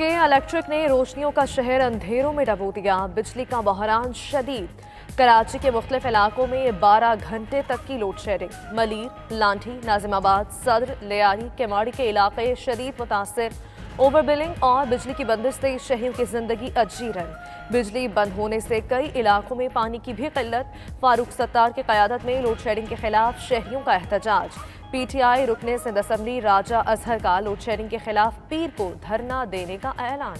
के इलेक्ट्रिक ने रोशनियों का शहर अंधेरों में डबो दिया। बिजली का बहरान शदीद। कराची के मुख्तलिफ इलाकों में 12 घंटे तक की लोड शेडिंग। मलीर, लांठी, नाजिमाबाद, सदर, लियारी, केमाड़ी के इलाके शदीद मुतासिर। ओवर बिलिंग और बिजली की बंदिश से शहरियों की जिंदगी अजीरन। बिजली बंद होने से कई इलाकों में पानी की भी किल्लत। फारूक सत्तार की क़यादत में लोड शेडिंग के खिलाफ शहरियों का एहतजाज। पीटीआई रुकने सिंध असम्बली राजा अजहर का लोड शेडिंग के खिलाफ पीर को धरना देने का ऐलान।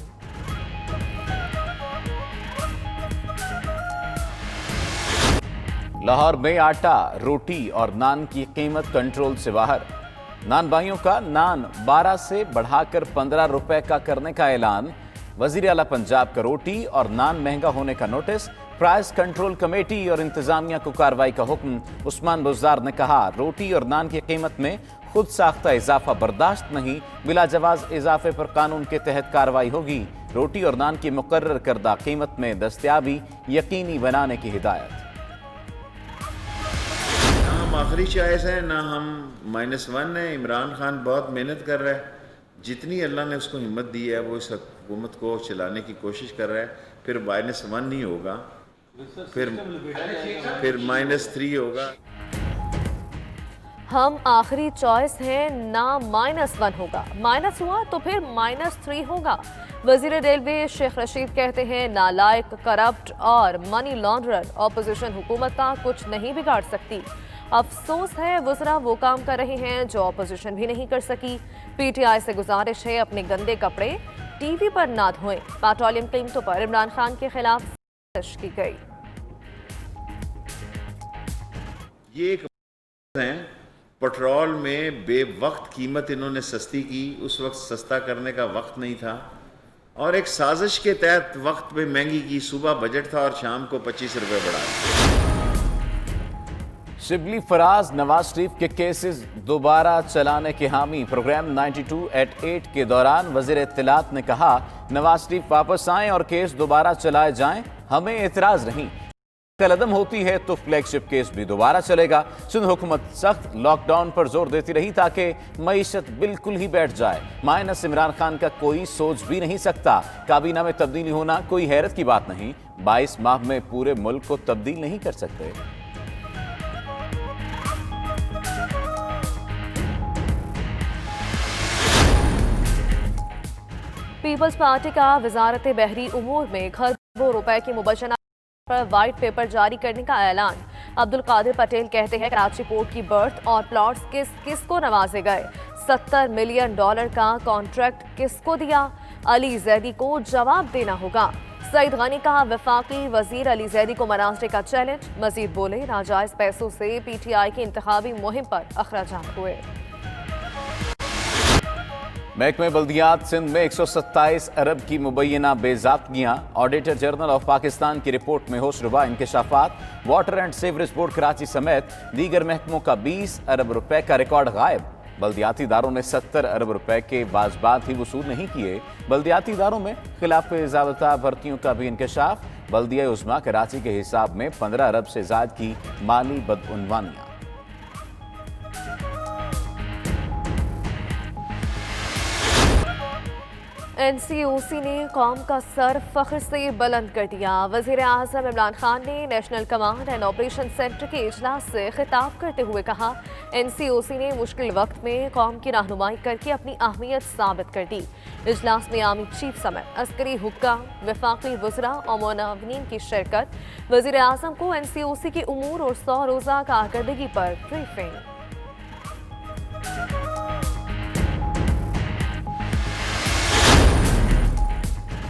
लाहौर में आटा, रोटी और नान की कीमत कंट्रोल से बाहर। नान भाइयों का नान 12 से बढ़ाकर 15 रुपए का करने का ऐलान। वजीर आला पंजाब का रोटी और नान महंगा होने का नोटिस। प्राइस कंट्रोल कमेटी और इंतजामिया को कार्रवाई का हुक्म। उस्मान बुज़दार ने कहा, रोटी और नान की कीमत में खुद साख्ता इजाफा बर्दाश्त नहीं। बिला जवाज इजाफे पर कानून के तहत कार्रवाई होगी। रोटी और नान की मुकर्रर करदा कीमत में दस्तयाबी यकीनी बनाने की हिदायत। हम आखिरी चॉइस है ना, हम -1 है। इमरान खान बहुत मेहनत कर रहा है, जितनी अल्लाह ने उसको हिम्मत दी है वो इस हुकूमत को चलाने की कोशिश कर रहा है। फिर -1 नहीं होगा, फिर -3 होगा। हम आखिरी चॉइस हैं ना, -1 होगा, माइनस हुआ तो फिर -3 होगा। वजीर रेलवे शेख रशीद कहते हैं, नालायक, करप्ट और मनी लॉन्ड्रर ऑपोजिशन हुकूमत का कुछ नहीं बिगाड़ सकती। अफसोस है वज़रा वो काम कर रहे हैं जो ऑपोजिशन भी नहीं कर सकी। पीटीआई से गुजारिश है अपने गंदे कपड़े टीवी पर ना धोएं। पेट्रोलियम कीमतों पर इमरान खान के खिलाफ साजिश की गई। ये एक है, पेट्रोल में बेवक्त कीमत इन्होंने सस्ती की, उस वक्त सस्ता करने का वक्त नहीं था, और एक साजिश के तहत वक्त पे महंगी की। सुबह बजट था और शाम को 25 रुपए बढ़ा। शिबली फराज नवाज शरीफ के केसेस दोबारा चलाने के हामी। प्रोग्राम 92@8 के दौरान वजीर इत्तलात ने कहा, नवाज शरीफ वापस आएं और केस दोबारा चलाए जाएं, हमें एतराज नहीं। कलदम होती है तो फ्लैगशिप केस भी दोबारा चलेगा। सिंध हुकूमत सख्त लॉकडाउन पर जोर देती रही ताकि मईशत बिल्कुल ही बैठ जाए। माइनस इमरान खान का कोई सोच भी नहीं सकता। काबीना में तब्दीली होना कोई हैरत की बात नहीं। 22 माह में पूरे मुल्क को तब्दील नहीं कर सकते। पीपल्स पार्टी का वजारत बहरी उमूर में खरबों रुपए की मुबैना पर वाइट पेपर जारी करने का ऐलान। अब्दुल कादिर पटेल कहते हैं, कराची पोर्ट की बर्थ और प्लॉट्स किसको नवाजे गए? $70 मिलियन का कॉन्ट्रैक्ट किसको दिया? अली जैदी को जवाब देना होगा। सईद गनी का वफाकी वजीर अली जैदी को मनासरे का चैलेंज। मजीद बोले, नाजायज पैसों से पीटीआई की इंतखाबी मुहिम पर अखराजात हुए। महकमे बल्दियात सिंध में 127 अरब की मुबैना बेज़ाब्तियाँ। ऑडिटर जनरल ऑफ पाकिस्तान की रिपोर्ट में होशरुबा इंकशाफात। Water and sewerage board Karachi समेत दीगर महकमों का 20 अरब रुपए का रिकॉर्ड गायब। बल्दियाती इदारों ने 70 अरब रुपए के वाजबात ही वसूल नहीं किए। बल्दियाती इदारों में खिलाफ ज़ाब्ता भर्तियों का भी इंकशाफ। बल्दिया उज़्मा कराची के हिसाब में 15 अरब से ज़ायद की माली बदउनवानियाँ। एनसीओसी ने कौम का सर फख्र से बुलंद कर दिया। वजीर आज़म इमरान खान ने national command and operation centre के इजलास से खिताब करते हुए कहा, एनसीओसी ने मुश्किल वक्त में कौम की रहनुमाई करके अपनी अहमियत साबित कर दी। इजलास में आर्मी चीफ समेत अस्करी हुक्काम, वफाकी वज़रा और मुआविनीन की शिरकत। वजीर आज़म को एनसीओसी के उमूर और 100 रोज़ा कारकर्दगी पर ब्रीफिंग।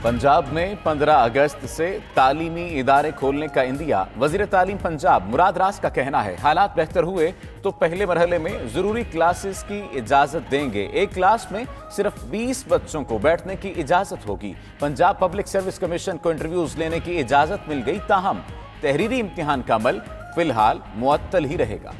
पंजाब में 15 अगस्त से तालीमी इदारे खोलने का इंदिया। वजीर तालीम पंजाब मुराद रास का कहना है, हालात बेहतर हुए तो पहले मरहले में जरूरी क्लासेस की इजाजत देंगे। एक क्लास में सिर्फ 20 बच्चों को बैठने की इजाजत होगी। पंजाब पब्लिक सर्विस कमीशन को इंटरव्यूज लेने की इजाजत मिल गई, ताहम तहरीरी इम्तिहान का अमल फिलहाल मुअत्तल ही रहेगा।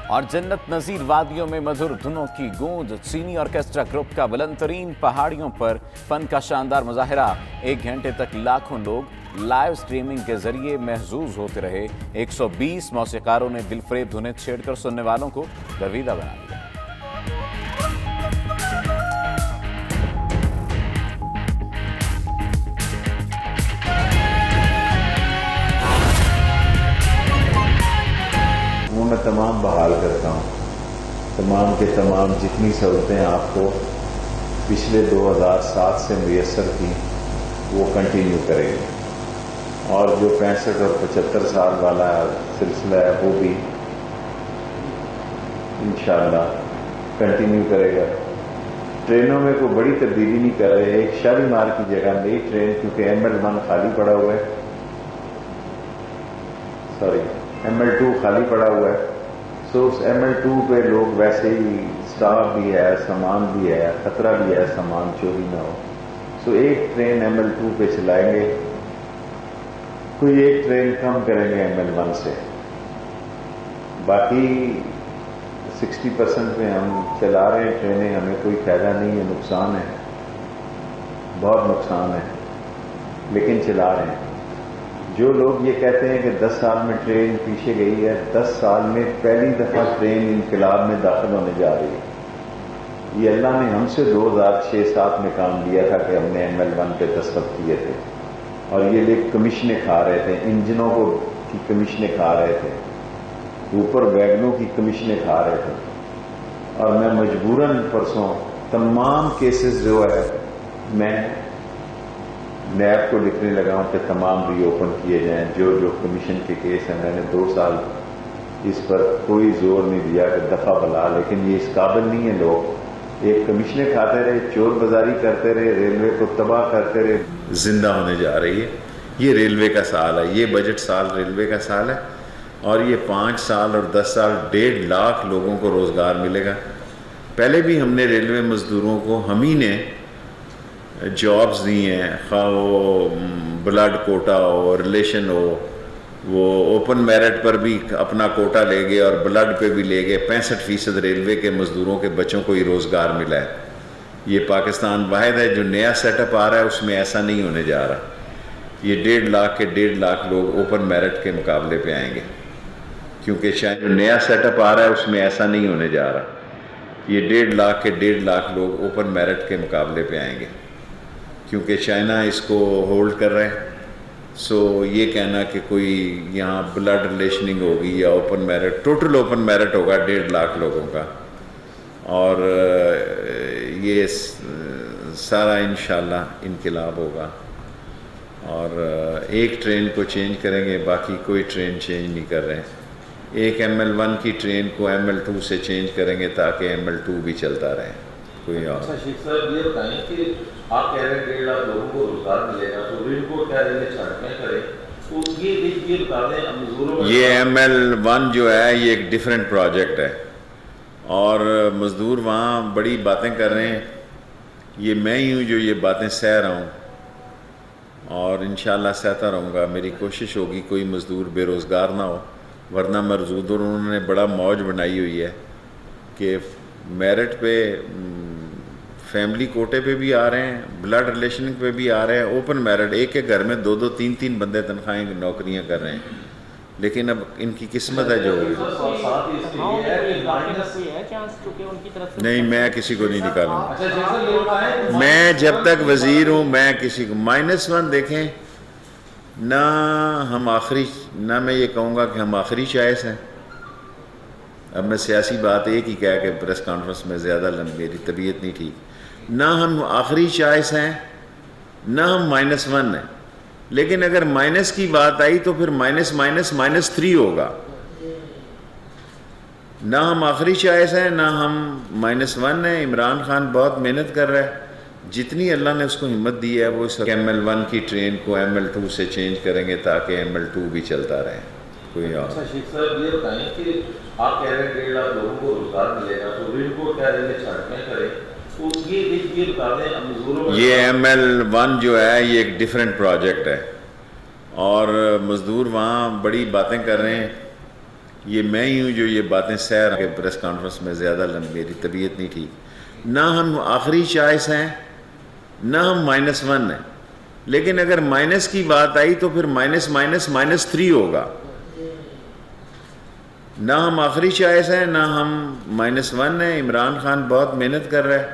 और जन्नत नज़ीर वादियों में मधुर धुनों की गूंज। चीनी ऑर्केस्ट्रा ग्रुप का बुलंदतरीन पहाड़ियों पर फन का शानदार मुजाहिरा। 1 घंटे तक लाखों लोग लाइव स्ट्रीमिंग के जरिए महजूज होते रहे। 120 मौसीकारों ने दिलफरेब धुनें छेड़कर सुनने वालों को गर्विदा बना दिया। تمام بحال کرتا ہوں. تمام کے تمام جتنی سہولتیں آپ کو پچھلے 2007 سے میسر تھیں وہ کنٹینیو کریں گے, اور جو 65 اور 75 سال والا سلسلہ ہے وہ بھی انشاءاللہ کنٹینیو کرے گا. ٹرینوں میں کوئی بڑی تبدیلی نہیں کر رہے. ایک شالیمار کی جگہ نئی ٹرین, کیونکہ ML1 خالی پڑا ہوا ہے, ML2 خالی پڑا ہوا ہے, سو اس ML2 پہ لوگ ویسے ہی اسٹاف بھی ہے, سامان بھی ہے, خطرہ بھی ہے سامان چوری نہ ہو, سو ایک ٹرین ML2 پہ چلائیں گے, کوئی ایک ٹرین کم کریں گے ML1 سے. باقی 60% میں ہم چلا رہے ہیں ٹرینیں, ہمیں کوئی فائدہ نہیں ہے, نقصان ہے, بہت نقصان ہے, لیکن چلا رہے ہیں. جو لوگ یہ کہتے ہیں کہ 10 سال میں ٹرین پیچھے گئی ہے, 10 سال میں پہلی دفعہ ٹرین انقلاب میں داخل ہونے جا رہی ہے. یہ اللہ نے ہم سے 2006-07 میں کام لیا تھا کہ ہم نے ML1 پہ دستخط کیے تھے, اور یہ لوگ کمیشنیں کھا رہے تھے, انجنوں کی کمیشنیں کھا رہے تھے, اوپر ویگنوں کی کمیشنیں کھا رہے تھے, اور میں مجبوراً پرسوں تمام کیسز جو ہے میں نیب کو لکھنے لگا ہوں کہ تمام ری اوپن کیے جائیں. جو کمیشن کے کیس ہیں میں نے 2 سال اس پر کوئی زور نہیں دیا کہ دفعہ بلا, لیکن یہ اس قابل نہیں ہے لوگ. ایک کمیشنیں کھاتے رہے, چور بازاری کرتے رہے, ریلوے کو تباہ کرتے رہے. زندہ ہونے جا رہی ہے. یہ ریلوے کا سال ہے, یہ بجٹ سال ریلوے کا سال ہے, اور یہ 5 سال اور 10 سال 1.5 لاکھ لوگوں کو روزگار ملے گا. پہلے بھی ہم نے ریلوے مزدوروں کو ہم ہی نے جابز دی ہیں, خواہ وہ بلڈ کوٹا ہو, ریلیشن ہو, وہ اوپن میرٹ پر بھی اپنا کوٹا لے گئے اور بلڈ پہ بھی لے گئے. 65% ریلوے کے مزدوروں کے بچوں کو ہی روزگار ملا ہے. یہ پاکستان واحد ہے جو نیا سیٹ اپ آ رہا ہے, اس میں ایسا نہیں ہونے جا رہا. یہ 1.5 لاکھ کے 1.5 لاکھ لوگ اوپن میرٹ کے مقابلے پہ آئیں گے, کیونکہ شاید جو نیا سیٹ اپ آ رہا ہے اس میں ایسا نہیں ہونے جا رہا. یہ 1.5 لاکھ کے 1.5 لاکھ لوگ اوپن میرٹ کے مقابلے پہ آئیں گے, کیونکہ چائنا اس کو ہولڈ کر رہا ہے. سو یہ کہنا کہ کوئی یہاں بلڈ ریلیشننگ ہوگی یا open merit, total open merit ہوگا 1.5 لاکھ لوگوں کا, اور یہ سارا انشاءاللہ انقلاب ہوگا. اور ایک ٹرین کو چینج کریں گے, باقی کوئی ٹرین چینج نہیں کر رہے ہیں. ایک ML1 کی ٹرین کو ML2 سے چینج کریں گے تاکہ ML2 بھی چلتا رہے. کوئی اور اچھا شیخ صاحب یہ بتائیں کہ آپ کہہ رہے ہیں 1.5 لاکھ لوگوں کو روزگار ملے گا, تو ریل کو کیا ریلوے چھانٹیاں کرے, تو یہ بتا دیں مزدوروں. یہ ML1 جو ہے یہ ایک ڈیفرنٹ پروجیکٹ ہے, اور مزدور وہاں بڑی باتیں کر رہے ہیں. یہ میں ہی ہوں جو یہ باتیں سہ رہا ہوں, اور انشاءاللہ سہتا رہوں گا. میری کوشش ہوگی کوئی مزدور بے روزگار نہ ہو, ورنہ مزدور انہوں نے بڑا موج بنائی ہوئی ہے کہ میرٹ پہ, فیملی کوٹے پہ بھی آ رہے ہیں, بلڈ ریلیشن پہ بھی آ رہے ہیں, اوپن میرٹ ایک کے گھر میں 2-2 3-3 بندے تنخواہیں نوکریاں کر رہے ہیں. لیکن اب ان کی قسمت ہے جو ہوگی. نہیں, میں کسی کو نہیں نکالوں. میں جب تک وزیر ہوں میں کسی کو -1 دیکھیں نہ ہم آخری, نہ میں یہ کہوں گا کہ ہم آخری چوائس ہیں. اب میں سیاسی بات ایک ہی کہہ کہ پریس کانفرنس میں زیادہ میری طبیعت نہیں ٹھیک. نہ ہم آخری چوائس ہیں نہ ہم -1 ہیں, لیکن اگر مائنس کی بات آئی تو پھر -3 ہوگا. نہ ہم آخری چوائس ہیں نہ ہم -1 ہیں. عمران خان بہت محنت کر رہا ہے, جتنی اللہ نے اس کو ہمت دی ہے وہ اس ML1 کی ٹرین کو ML2 سے چینج کریں گے تاکہ ML2 بھی چلتا رہے. کوئی اور اچھا شیخ صاحب یہ بتائیں کہ آپ کہہ رہے ہیں 1.5 لاکھ لوگوں کو روزگار ملے گا, تو ریل کو کیا ریلوے چھانٹیاں کرے, تو یہ بتا دیں مزدوروں. یہ ML1 جو ہے یہ ایک ڈیفرنٹ پروجیکٹ ہے, اور مزدور وہاں بڑی باتیں کر رہے ہیں. یہ میں ہی ہوں جو یہ باتیں سہ رہا ہوں کہ پریس کانفرنس میں زیادہ میری طبیعت نہیں ٹھیک. نہ ہم آخری چوائس ہیں نہ ہم -1 ہیں, لیکن اگر مائنس کی بات آئی تو پھر -3 ہوگا. نہ ہم آخری چوائس ہیں نہ ہم -1 ہیں. عمران خان بہت محنت کر رہا ہے,